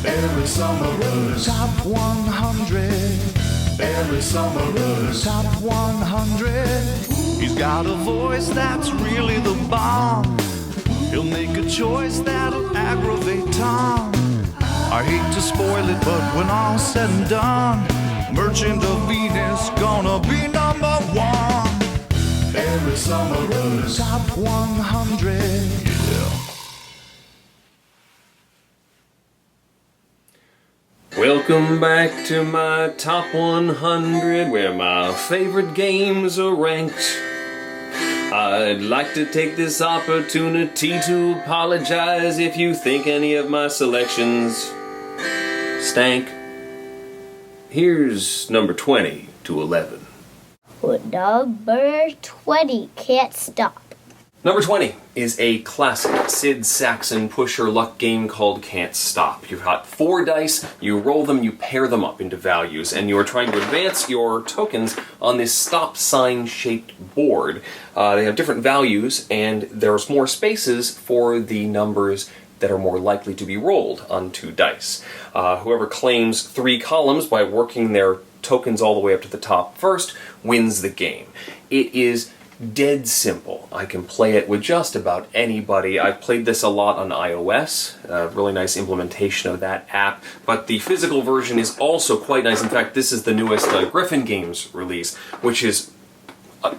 Barry Somerville. Top 100. Barry Somerville. Top 100. He's got a voice that's really the bomb. He'll make a choice that'll aggravate Tom. I hate to spoil it, but when all's said and done, Merchant of Venus gonna be number one. Barry Somerville. Top 100. Yeah. Welcome back to my Top 100, where my favorite games are ranked. I'd like to take this opportunity to apologize if you think any of my selections stank. Here's number 20 to 11. Number 20, Can't Stop. Number 20 is a classic Sid Sackson push-your luck game called Can't Stop. You've got 4 dice, you roll them, you pair them up into values, and you are trying to advance your tokens on this stop sign-shaped board. They have different values, and there's more spaces for the numbers that are more likely to be rolled on 2 dice. Whoever claims 3 columns by working their tokens all the way up to the top first wins the game. It is dead simple. I can play it with just about anybody. I've played this a lot on iOS, a really nice implementation of that app, but the physical version is also quite nice. In fact, this is the newest Griffin Games release, which is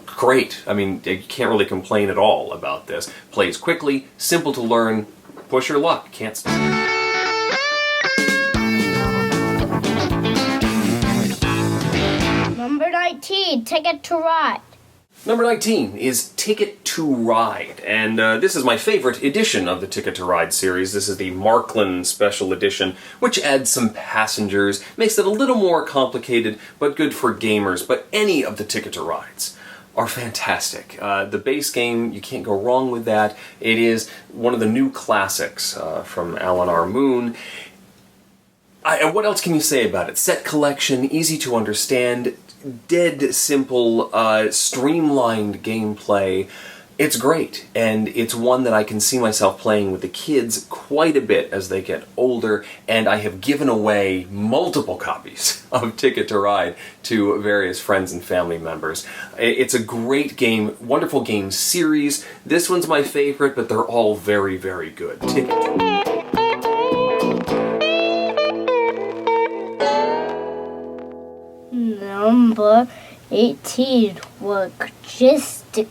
great. I mean, you can't really complain at all about this. Plays quickly, simple to learn, push your luck, can't stop. Number 19, Ticket to Ride. Number 19 is Ticket to Ride, and this is my favorite edition of the Ticket to Ride series. This is the Markland Special Edition, which adds some passengers, makes it a little more complicated, but good for gamers. But any of the Ticket to Rides are fantastic. The base game, you can't go wrong with that. It is one of the new classics from Alan R. Moon. What else can you say about it? Set collection, easy to understand, dead simple, streamlined gameplay. It's great, and it's one that I can see myself playing with the kids quite a bit as they get older, and I have given away multiple copies of Ticket to Ride to various friends and family members. It's a great game, wonderful game series. This one's my favorite, but they're all very, very good. Ticket to Ride. Number 18, Logistico.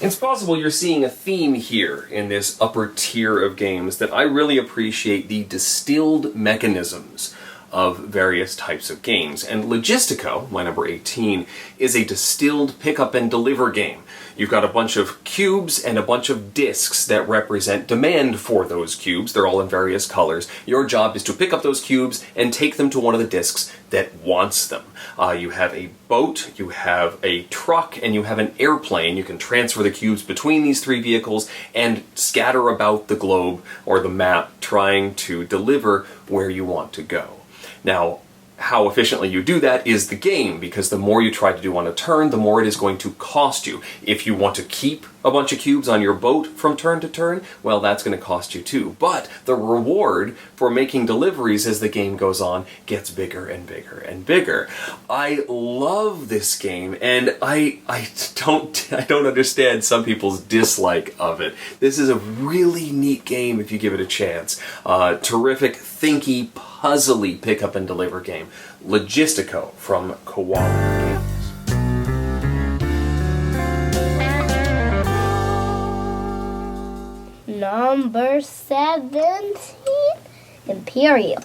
It's possible you're seeing a theme here in this upper tier of games that I really appreciate the distilled mechanisms of various types of games. And Logistico, my number 18, is a distilled pick up and deliver game. You've got a bunch of cubes and a bunch of discs that represent demand for those cubes. They're all in various colors. Your job is to pick up those cubes and take them to one of the discs that wants them. You have a boat, you have a truck, and you have an airplane. You can transfer the cubes between these 3 vehicles and scatter about the globe or the map trying to deliver where you want to go. Now, how efficiently you do that is the game, because the more you try to do on a turn, the more it is going to cost you. If you want to keep a bunch of cubes on your boat from turn to turn, well, that's going to cost you too. But the reward for making deliveries as the game goes on gets bigger and bigger and bigger. I love this game, and I don't understand some people's dislike of it. This is a really neat game if you give it a chance. Terrific, thinky, puzzly pick up and deliver game. Logistico from Koala Games. Number 17, Imperial.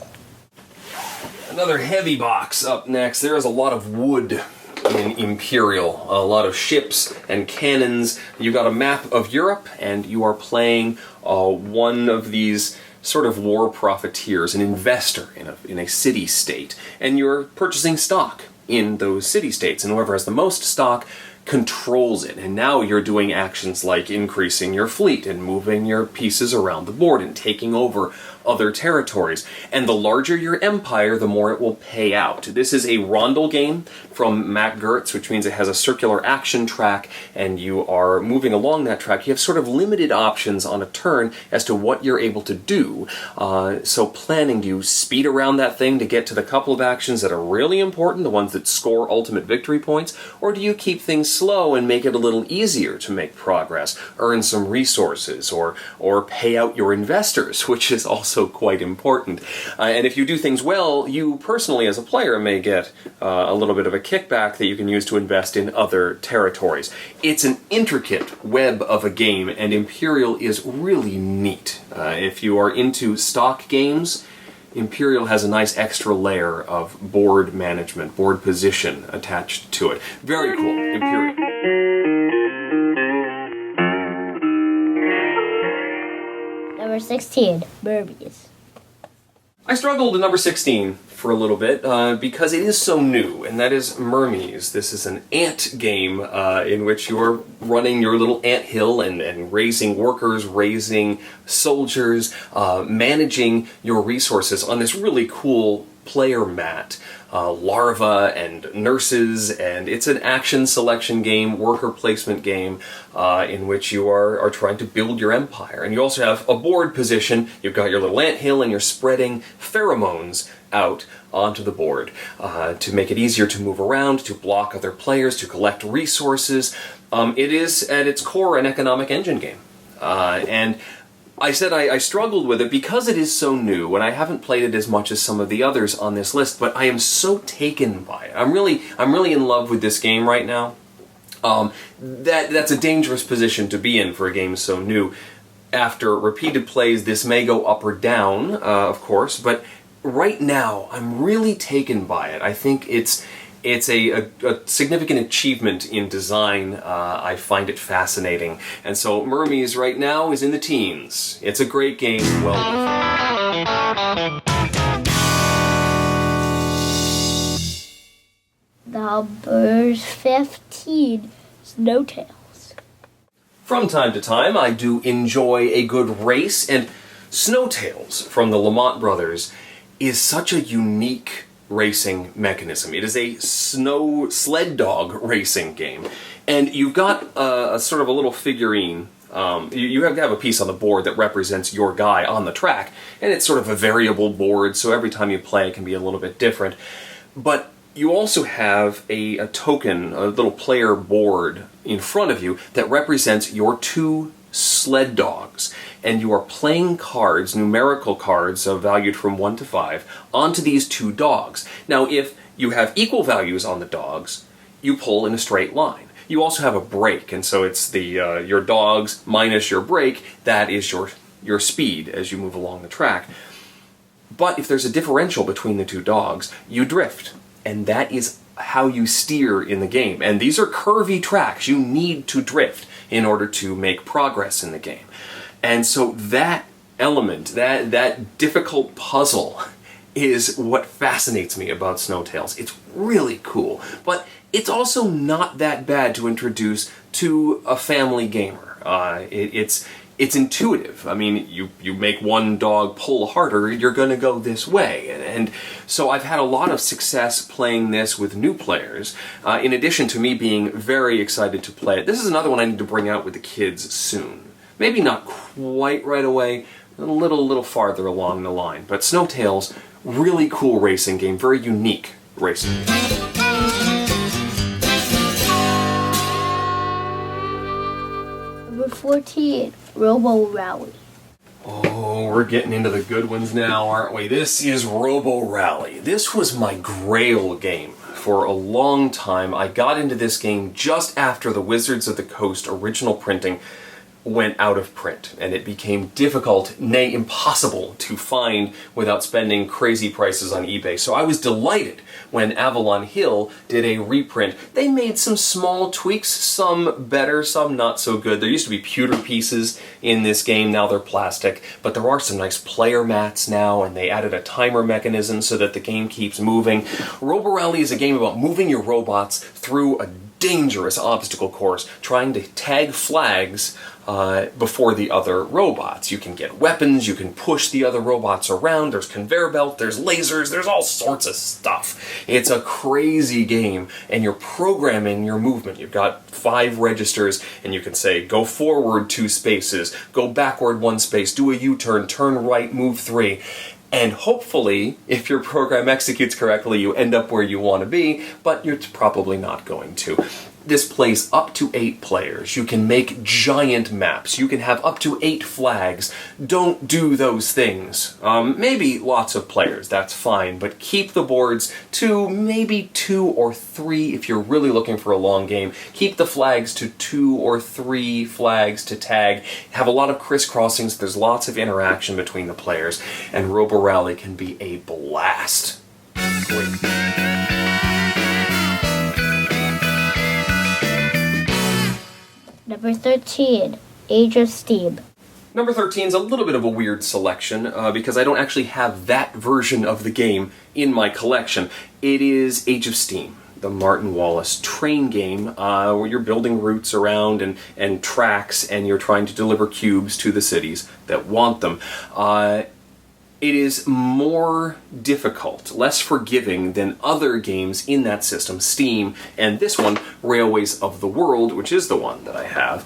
Another heavy box up next. There is a lot of wood in Imperial, a lot of ships and cannons. You've got a map of Europe, and you are playing one of these sort of war profiteers, an investor in a city-state, and you're purchasing stock in those city-states, and whoever has the most stock controls it. And now you're doing actions like increasing your fleet and moving your pieces around the board and taking over other territories. And the larger your empire, the more it will pay out. This is a rondel game from Mac Gerdts, which means it has a circular action track, and you are moving along that track. You have sort of limited options on a turn as to what you're able to do. So planning, do you speed around that thing to get to the couple of actions that are really important, the ones that score ultimate victory points, or do you keep things slow and make it a little easier to make progress, earn some resources, or pay out your investors, which is also quite important. And if you do things well, you personally as a player may get a little bit of a kickback that you can use to invest in other territories. It's an intricate web of a game, and Imperial is really neat. If you are into stock games, Imperial has a nice extra layer of board management, board position attached to it. Very cool, Imperial. Number 16, Burmese. I struggled with number 16 for a little bit because it is so new, and that is Mermies. This is an ant game in which you're running your little ant hill and raising workers, raising soldiers, managing your resources on this really cool player mat. Larvae and nurses, and it's an action selection game, worker placement game, in which you are trying to build your empire. And you also have a board position. You've got your little anthill, and you're spreading pheromones out onto the board to make it easier to move around, to block other players, to collect resources. It is, at its core, an economic engine game. And I said I struggled with it because it is so new, and I haven't played it as much as some of the others on this list, but I am so taken by it. I'm really in love with this game right now. That's a dangerous position to be in for a game so new. After repeated plays, this may go up or down, of course, but right now I'm really taken by it. I think it's a significant achievement in design. I find it fascinating. And so Mermies right now is in the teens. It's a great game. Number 15, Snowtails. From time to time, I do enjoy a good race, and Snowtails from the Lamont Brothers is such a unique racing mechanism. It is a snow sled dog racing game, and you've got a sort of a little figurine. You have to have a piece on the board that represents your guy on the track, and it's sort of a variable board, so every time you play it can be a little bit different. But you also have a token, a little player board in front of you that represents your two sled dogs, and you are playing cards, numerical cards valued from 1 to 5, onto these two dogs. Now, if you have equal values on the dogs, you pull in a straight line. You also have a brake, and so it's the your dogs minus your brake. That is your speed as you move along the track. But if there's a differential between the two dogs, you drift, and that is how you steer in the game. And these are curvy tracks. You need to drift in order to make progress in the game. And so that element, that difficult puzzle, is what fascinates me about Snowtails. It's really cool, but it's also not that bad to introduce to a family gamer. It's intuitive. I mean, you make one dog pull harder, you're going to go this way. And so I've had a lot of success playing this with new players, in addition to me being very excited to play it. This is another one I need to bring out with the kids soon. Maybe not quite right away, a little farther along the line. But Snowtails, really cool racing game, very unique racing game. Number 14, Robo Rally. Oh, we're getting into the good ones now, aren't we? This is Robo Rally. This was my grail game for a long time. I got into this game just after the Wizards of the Coast original printing went out of print, and it became difficult, nay impossible, to find without spending crazy prices on eBay. So I was delighted when Avalon Hill did a reprint. They made some small tweaks, some better, some not so good. There used to be pewter pieces in this game, now they're plastic, but there are some nice player mats now, and they added a timer mechanism so that the game keeps moving. Robo Rally is a game about moving your robots through a dangerous obstacle course trying to tag flags before the other robots. You can get weapons, you can push the other robots around, there's conveyor belt, there's lasers, there's all sorts of stuff. It's a crazy game, and you're programming your movement. You've got 5 registers, and you can say, go forward 2 spaces, go backward 1 space, do a U-turn, turn right, move 3. And hopefully, if your program executes correctly, you end up where you want to be, but you're probably not going to. This plays up to 8 players. You can make giant maps. You can have up to 8 flags. Don't do those things. Maybe lots of players, that's fine, but keep the boards to maybe 2 or 3 if you're really looking for a long game. Keep the flags to 2 or 3 flags to tag. Have a lot of crisscrossings. There's lots of interaction between the players, and Robo Rally can be a blast. Great. Number 13, Age of Steam. Number 13 is a little bit of a weird selection because I don't actually have that version of the game in my collection. It is Age of Steam, the Martin Wallace train game where you're building routes around and tracks, and you're trying to deliver cubes to the cities that want them. It is more difficult, less forgiving than other games in that system, Steam, and this one, Railways of the World, which is the one that I have.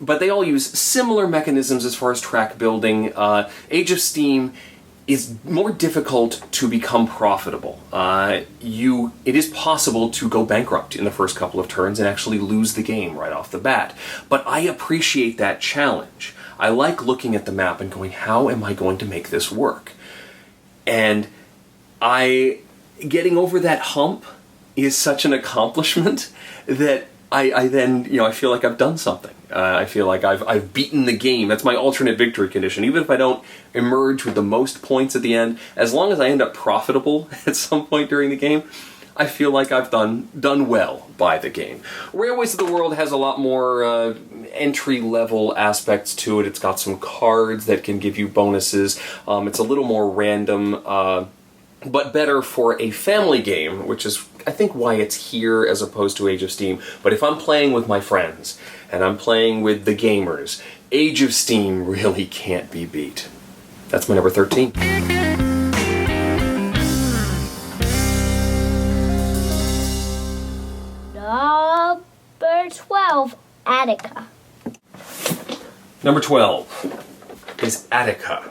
But they all use similar mechanisms as far as track building. Age of Steam is more difficult to become profitable. It is possible to go bankrupt in the first couple of turns and actually lose the game right off the bat. But I appreciate that challenge. I like looking at the map and going, how am I going to make this work? And getting over that hump is such an accomplishment that I then, I feel like I've done something. I feel like I've beaten the game. That's my alternate victory condition. Even if I don't emerge with the most points at the end, as long as I end up profitable at some point during the game, I feel like I've done well by the game. Railways of the World has a lot more entry-level aspects to it. It's got some cards that can give you bonuses. It's a little more random, but better for a family game, which is, I think, why it's here as opposed to Age of Steam. But if I'm playing with my friends, and I'm playing with the gamers, Age of Steam really can't be beat. That's my number 13. Number 12, Attica. Number 12 is Attica.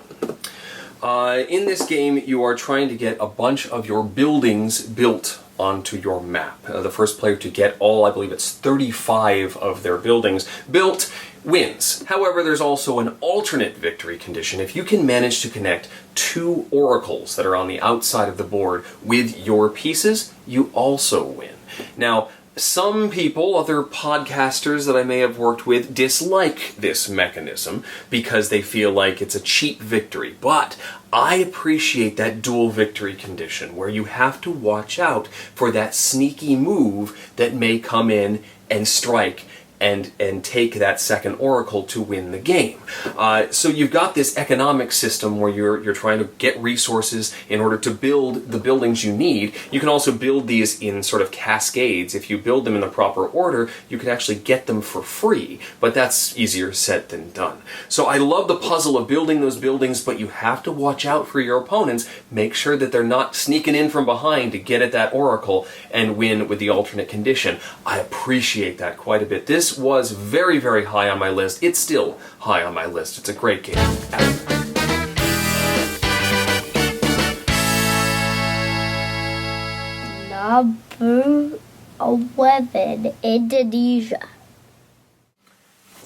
In this game, you are trying to get a bunch of your buildings built onto your map. The first player to get all, I believe it's 35 of their buildings built, wins. However, there's also an alternate victory condition. If you can manage to connect 2 oracles that are on the outside of the board with your pieces, you also win. Now, some people, other podcasters that I may have worked with, dislike this mechanism because they feel like it's a cheap victory. But I appreciate that dual victory condition where you have to watch out for that sneaky move that may come in and strike and take that second oracle to win the game. So you've got this economic system where you're trying to get resources in order to build the buildings you need. You can also build these in sort of cascades. If you build them in the proper order, you can actually get them for free, but that's easier said than done. So I love the puzzle of building those buildings, but you have to watch out for your opponents. Make sure that they're not sneaking in from behind to get at that oracle and win with the alternate condition. I appreciate that quite a bit. This was very, very high on my list. It's still high on my list. It's a great game. Number 11, Indonesia.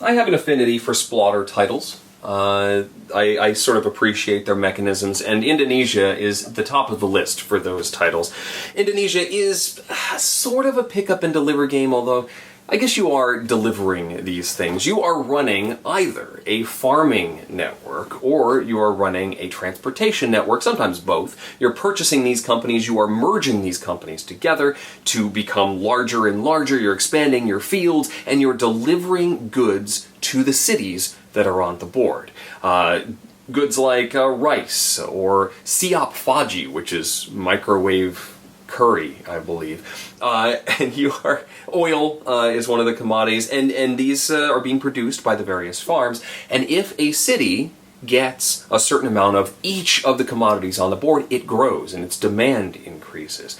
I have an affinity for Splotter titles. I sort of appreciate their mechanisms, and Indonesia is the top of the list for those titles. Indonesia is sort of a pick-up and deliver game, although I guess you are delivering these things. You are running either a farming network or you are running a transportation network, sometimes both. You're purchasing these companies, you are merging these companies together to become larger and larger, you're expanding your fields, and you're delivering goods to the cities that are on the board. Goods like rice or siap faji, which is microwave curry, I believe. And oil is one of the commodities, and these are being produced by the various farms. And if a city gets a certain amount of each of the commodities on the board, it grows and its demand increases.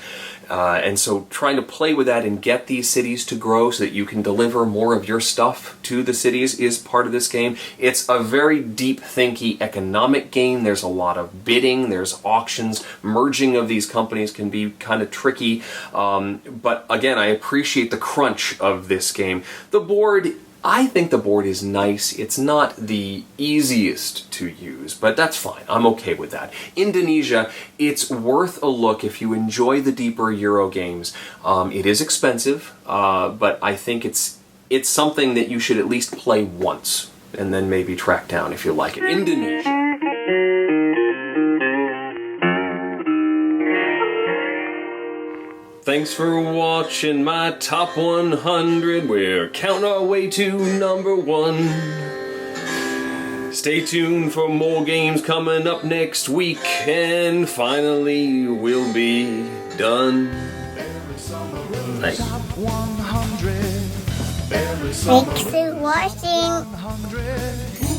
And so trying to play with that and get these cities to grow so that you can deliver more of your stuff to the cities is part of this game. It's a very deep thinky economic game. There's a lot of bidding, there's auctions, merging of these companies can be kind of tricky. But again, I appreciate the crunch of this game. I think the board is nice. It's not the easiest to use, but that's fine. I'm okay with that. Indonesia, it's worth a look if you enjoy the deeper Euro games. It is expensive, but I think it's something that you should at least play once and then maybe track down if you like it. Indonesia. Thanks for watching my top 100. We're counting our way to number 1. Stay tuned for more games coming up next week. And finally, we'll be done. Nice. Top 100. Thanks for watching.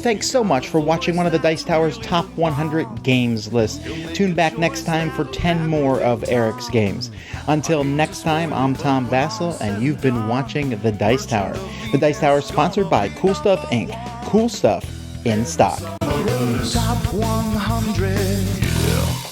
Thanks so much for watching one of the Dice Tower's Top 100 Games list. Tune back next time for 10 more of Eric's games. Until next time, I'm Tom Vassell, and you've been watching The Dice Tower. The Dice Tower is sponsored by Cool Stuff Inc. Cool stuff in stock. Top 100. Yeah.